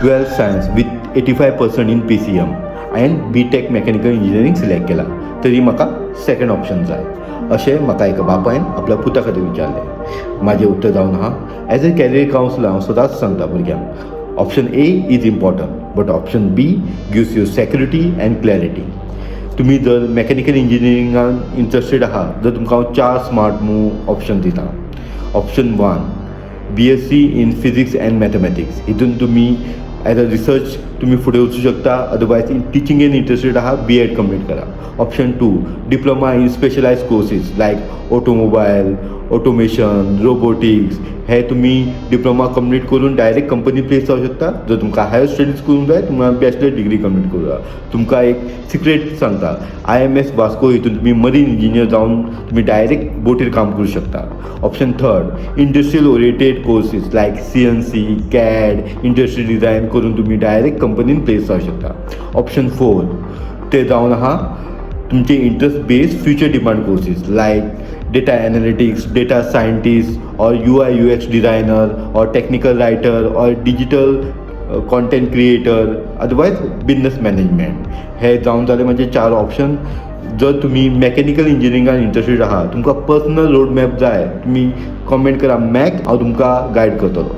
12th science with 85% in PCM end BTech mechanical engineering select केला तरी म्हाका second option जाय अशें म्हाका एका बापायन आपल्या पुता खातीर विचारलें. म्हाजें उत्तर जावन आहा एज अ कॅरियर कावन्सिलर हांव सदांच सांगता भुरग्यांक option A is important but option B gives you security end clarity. तुम्ही जर मेकॅनिकल इंजिनियरिंगान इंट्रस्टेड आहात जर तुमकां हांव 4 स्मार्ट मूव ऑप्शन दिता. Option 1 BSc in physics end mathematics. हितून तुमी एज अ रिसर्च तुम्ही फुडें वचूं शकता. अदरवायज इन टिचिंगेन इंट्रस्टेड आहा B.Ed कंप्लीट करा. Option 2 diploma in specialised courses like automobile automation robotics हे तुम्ही डिप्लोमा कंप्लीट करून डायरेक्ट कंपनी प्लेस जावं शकता. जर तुमकां हायर स्टडीज करूंक जाय तुमकां बॅचलर डिग्री कंप्लीट करूं जाय. तुमकां एक सिक्रेट सांगता IMS वास्को हितून तुम्ही मरीन इंजिनियर जावन तुम्ही डायरेक्ट बोटीर काम करूं शकता. ऑप्शन 3 इंडस्ट्रियल ओरिएंटेड कोर्सीस लायक CNC CAD इंडस्ट्रियल डिझायन करून तुम्ही डायरेक्ट कंपनीन प्लेस जावं शकता. ऑप्शन 4 ते जावन आहा तुमचे interest based future demand courses like data analytics data scientist or UI UX designer or technical writer or digital content creator otherwise business management. हे जावन जाले म्हणजे 4 ऑप्शन. जर तुम्ही मेकॅनिकल इंजिनियरिंगान इंट्रस्टेड आहात तुमकां पर्सनल रोड मॅप जाय तुम्ही कॉमेंट करा मॅक हांव तुमकां गायड करतलो.